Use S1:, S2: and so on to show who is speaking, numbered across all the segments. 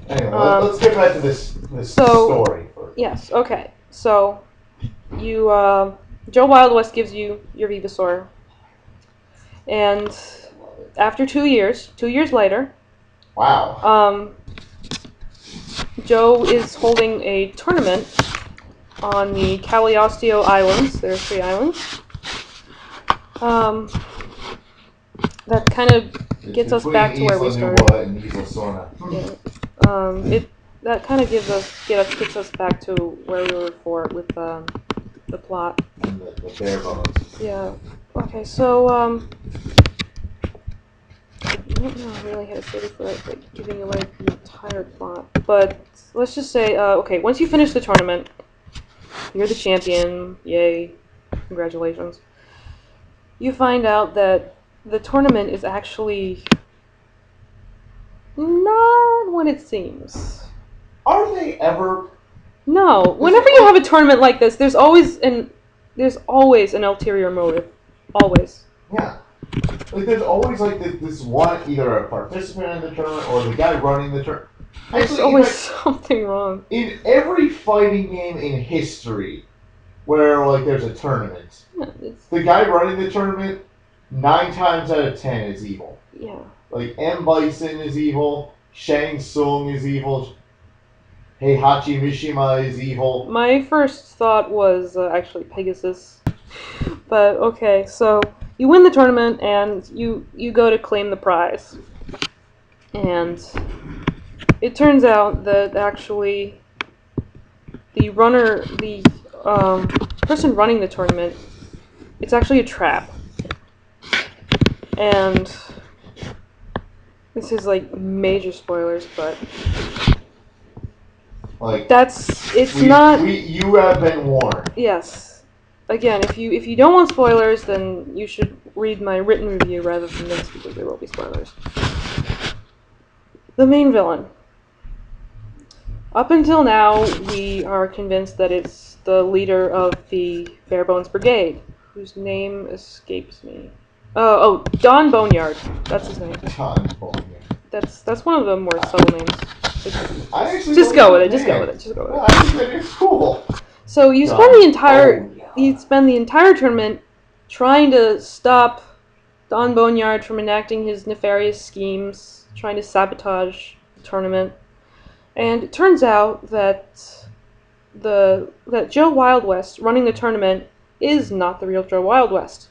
S1: Anyway, let's get back to this story first.
S2: Yes, okay. So, you, Joe Wild West gives you your Venusaur. And after 2 years, 2 years later...
S1: Wow.
S2: Joe is holding a tournament on the Cagliostro Islands. There are 3 islands. That kind of gets us back to where we started. Yeah. That kind of gets us back to where we were before with the plot.
S1: And the bare bones.
S2: Yeah. Okay. So I don't know really how to say this without like giving away the entire plot, but let's just say okay. Once you finish the tournament, you're the champion. Yay! Congratulations. You find out that the tournament is actually not what it seems.
S1: Are they ever?
S2: No. Whenever you have a tournament like this, there's always an ulterior motive. Always.
S1: Yeah. Like there's always like this one, either a participant in the tournament or the guy running the tournament.
S2: There's always something wrong.
S1: In every fighting game in history, where like there's a tournament, the guy running the tournament 9 times out of 10 is evil.
S2: Yeah. Like
S1: M. Bison is evil, Shang Tsung is evil, Heihachi Mishima is evil.
S2: My first thought was actually Pegasus, but okay. So you win the tournament and you go to claim the prize, and it turns out that actually the person running the tournament, it's actually a trap. And this is like major spoilers, but
S1: like
S2: you
S1: have been warned.
S2: Yes. Again, if you don't want spoilers, then you should read my written review rather than this, because there will be spoilers. The main villain. Up until now, we are convinced that it's the leader of the Barebones Brigade, whose name escapes me. Oh, Don Boneyard. That's his name.
S1: Don Boneyard.
S2: That's one of the more subtle names.
S1: Just go with it.
S2: I
S1: think that it's cool.
S2: So you spend the entire tournament trying to stop Don Boneyard from enacting his nefarious schemes, trying to sabotage the tournament. And it turns out that Joe Wild West running the tournament is not the real Joe Wild West.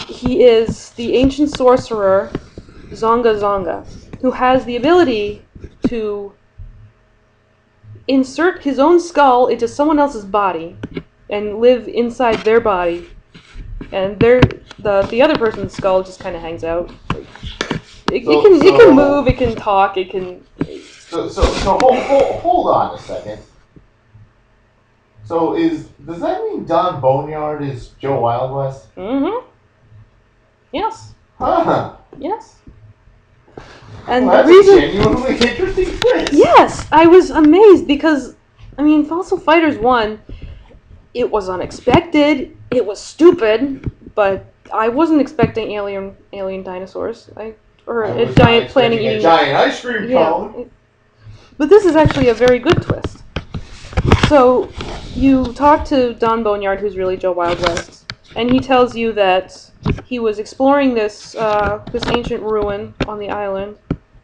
S2: He is the ancient sorcerer Zonga Zonga, who has the ability to insert his own skull into someone else's body and live inside their body, and the other person's skull just kind of hangs out. It can move, it can talk, it can.
S1: So hold on a second. So does that mean Don Boneyard is Joe Wild West?
S2: Mm-hmm. Yes.
S1: Huh.
S2: Yes. And
S1: well, that's a genuinely interesting twist.
S2: Yes, I was amazed because, I mean, Fossil Fighters 1, it was unexpected, it was stupid, but I wasn't expecting alien dinosaurs. Or a giant planet eating
S1: a giant ice cream cone.
S2: But this is actually a very good twist. So you talk to Don Boneyard, who's really Joe Wild West, and he tells you that he was exploring this ancient ruin on the island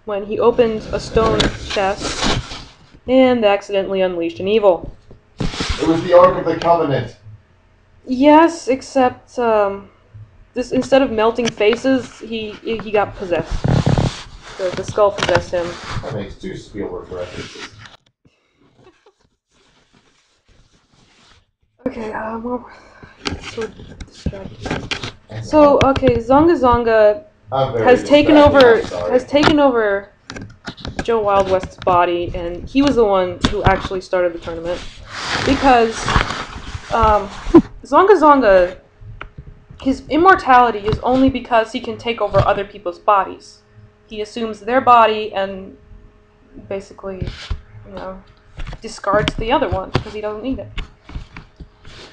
S2: when he opened a stone chest and accidentally unleashed an evil.
S1: It was the Ark of the Covenant.
S2: Yes, except this instead of melting faces, he got possessed. The skull possessed him.
S1: That makes 2 Spielberg references.
S2: Okay, well, so distracted. So okay, Zonga Zonga has taken over Joe Wild West's body, and he was the one who actually started the tournament because Zonga Zonga, his immortality is only because he can take over other people's bodies. He assumes their body and basically, discards the other one because he doesn't need it.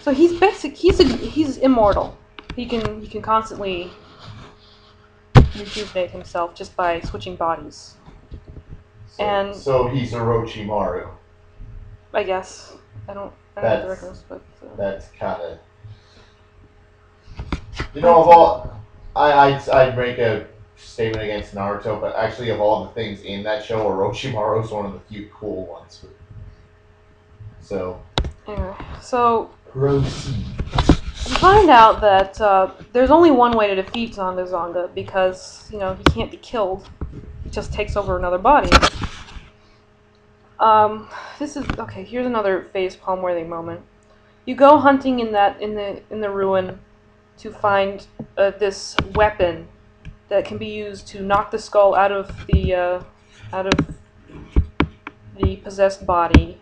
S2: So he's immortal. He can constantly rejuvenate himself just by switching bodies.
S1: So he's Orochimaru.
S2: I guess. I don't know the records, but
S1: that's kind of. Of all, I'd make a statement against Naruto, but actually, of all the things in that show, Orochimaru is one of the few cool ones. So.
S2: Anyway, so.
S1: Proceed.
S2: You find out that there's only one way to defeat Zonga Zonga because, he can't be killed. He just takes over another body. Here's another face palm-worthy moment. You go hunting in the ruin to find this weapon that can be used to knock the skull out of the possessed body.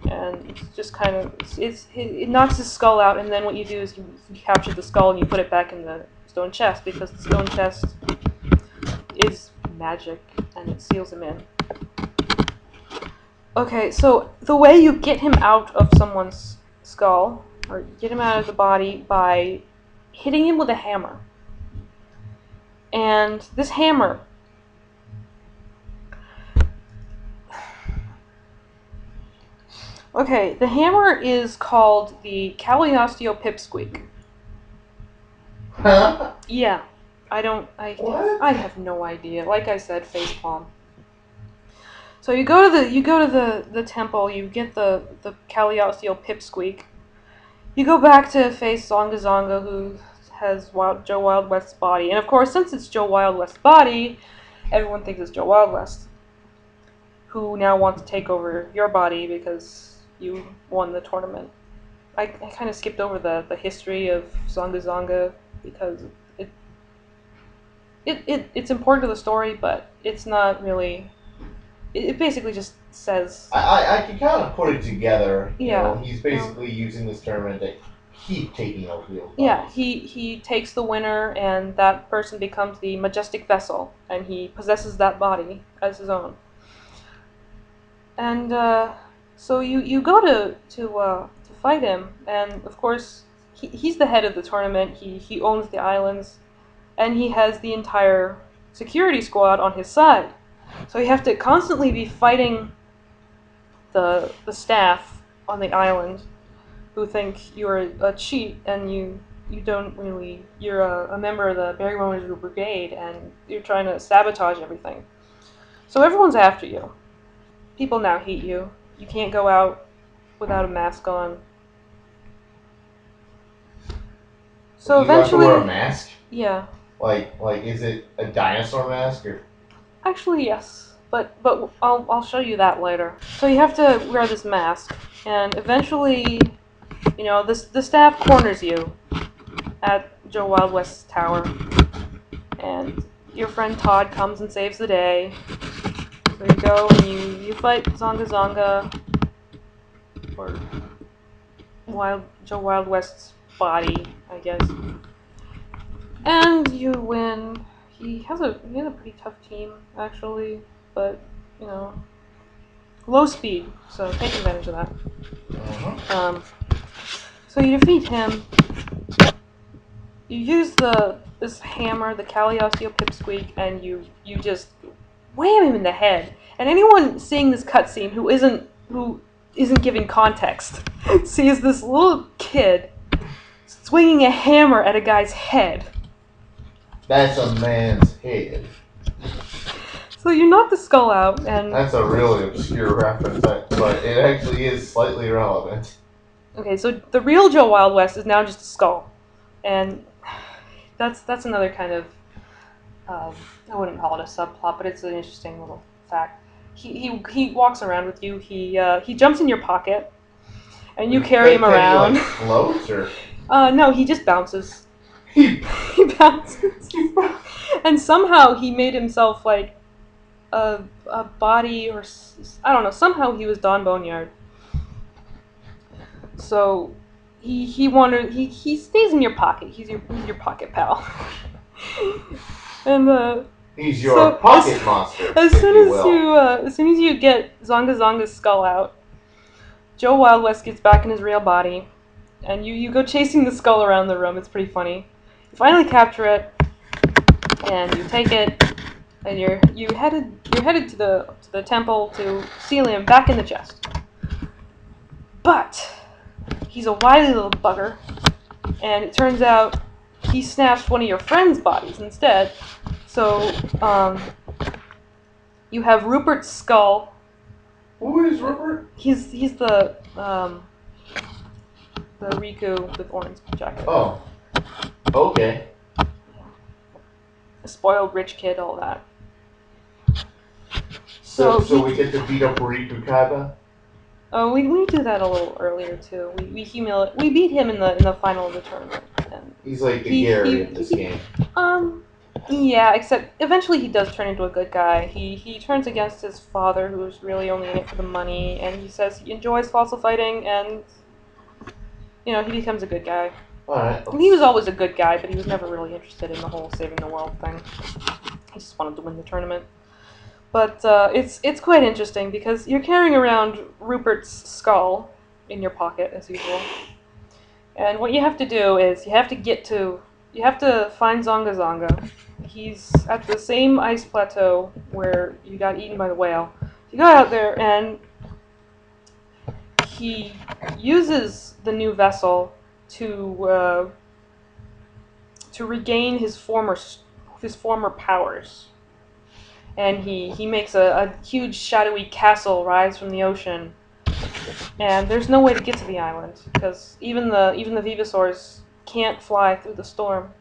S2: And it's just kind of, it knocks his skull out, and then what you do is you capture the skull and you put it back in the stone chest, because the stone chest is magic, and it seals him in. Okay, so the way you get him out of someone's skull, or get him out of the body, by hitting him with a hammer. And this hammer... Okay, the hammer is called the Cagliostro Pipsqueak.
S1: Huh?
S2: Yeah,
S1: What?
S2: I have no idea. Like I said, facepalm. So you go to the temple, you get the Cagliostro Pipsqueak. You go back to face Zonga Zonga, who has Joe Wild West's body. And of course, since it's Joe Wild West's body, everyone thinks it's Joe Wild West, who now wants to take over your body because you won the tournament. I kind of skipped over the history of Zonga Zonga because it's important to the story, but it's not really. It basically just says.
S1: I can kind of put it together.
S2: Yeah.
S1: He's basically using this tournament to keep taking over the old bodies.
S2: Yeah, he takes the winner, and that person becomes the majestic vessel, and he possesses that body as his own. And so you go to fight him, and of course he's the head of the tournament. He owns the islands, and he has the entire security squad on his side. So you have to constantly be fighting the staff on the island, who think you're a cheat, and you don't really. You're a member of the Berry Warriors Brigade, and you're trying to sabotage everything. So everyone's after you. People now hate you. You can't go out without a mask on. So
S1: you
S2: eventually,
S1: have to wear a mask.
S2: Yeah.
S1: Like is it a dinosaur mask or?
S2: Actually, yes, but I'll show you that later. So you have to wear this mask, and eventually, the staff corners you at Joe Wild West's tower, and your friend Todd comes and saves the day. So you go and you fight Zonga Zonga, or Joe Wild West's body, I guess, and you win. He has a pretty tough team, actually, but low speed, so take advantage of that.
S1: Uh-huh.
S2: So you defeat him. You use this hammer, the Cagliostro Pipsqueak, and you just wham him in the head. And anyone seeing this cutscene who isn't giving context sees this little kid swinging a hammer at a guy's head.
S1: That's a man's head.
S2: So you knock the skull out, and
S1: that's a really obscure reference, but it actually is slightly relevant.
S2: Okay, so the real Joe Wild West is now just a skull, and that's another kind of I wouldn't call it a subplot, but it's an interesting little fact. He walks around with you. He jumps in your pocket, and you carry him around.
S1: He, floats or?
S2: No, he just bounces. He bounces, and somehow he made himself like a body, or I don't know. Somehow he was Don Boneyard. So he wanted he stays in your pocket. He's your pocket pal. And
S1: he's your pocket monster.
S2: As soon as you get Zonga Zonga's skull out, Joe Wild West gets back in his real body, and you go chasing the skull around the room. It's pretty funny. You finally capture it, and you take it, and you're headed to the temple to seal him back in the chest. But he's a wily little bugger, and it turns out he snatched one of your friend's bodies instead. So you have Rupert's skull.
S1: Who is Rupert?
S2: He's the Riku with orange jacket.
S1: Oh, okay.
S2: A spoiled rich kid, all that.
S1: So we get to beat up Riku Kaiba?
S2: Oh, we do that a little earlier too. We beat him in the final of the tournament. And
S1: he's like the Gary of this game.
S2: Yeah, except eventually he does turn into a good guy. He turns against his father, who's really only in it for the money, and he says he enjoys fossil fighting, and he becomes a good guy.
S1: Alright.
S2: He was always a good guy, but he was never really interested in the whole saving the world thing. He just wanted to win the tournament. But it's quite interesting because you're carrying around Rupert's skull in your pocket as usual, and what you have to do is you have to find Zonga Zonga. He's at the same ice plateau where you got eaten by the whale. You go out there and he uses the new vessel to regain his former powers. And he makes a huge shadowy castle rise from the ocean. And there's no way to get to the island because even the Venusaurs can't fly through the storm.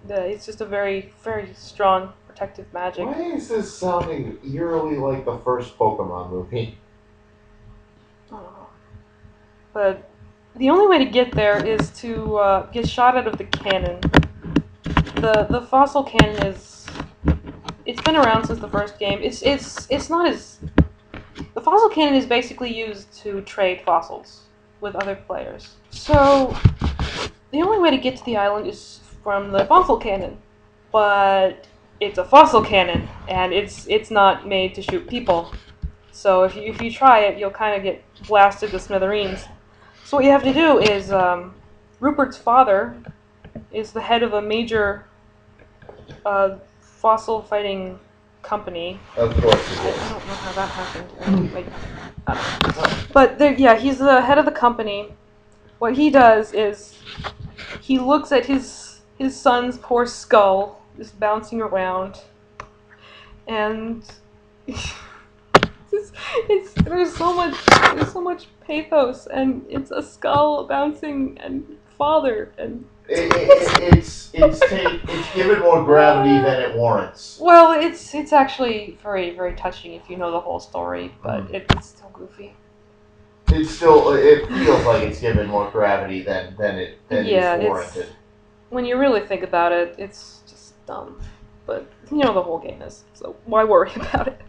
S2: It's just a very, very strong protective magic.
S1: Why is this sounding eerily like the first Pokemon movie?
S2: I don't know. But the only way to get there is to get shot out of the cannon. The fossil cannon it's been around since the first game. It's not as... The fossil cannon is basically used to trade fossils with other players. So the only way to get to the island is from the fossil cannon. But it's a fossil cannon, and it's not made to shoot people. So if you try it, you'll kind of get blasted to smithereens. So what you have to do is, Rupert's father is the head of a major fossil fighting company.
S1: Of course it is.
S2: I don't know how that happened. But he's the head of the company. What he does is he looks at his son's poor skull just bouncing around, and there's so much pathos, and it's a skull bouncing and father and.
S1: It's given more gravity than it warrants.
S2: Well, it's actually very, very touching if you know the whole story, but it's still goofy.
S1: It feels like it's given more gravity than is warranted.
S2: When you really think about it, it's just dumb. But you know the whole game is, so why worry about it?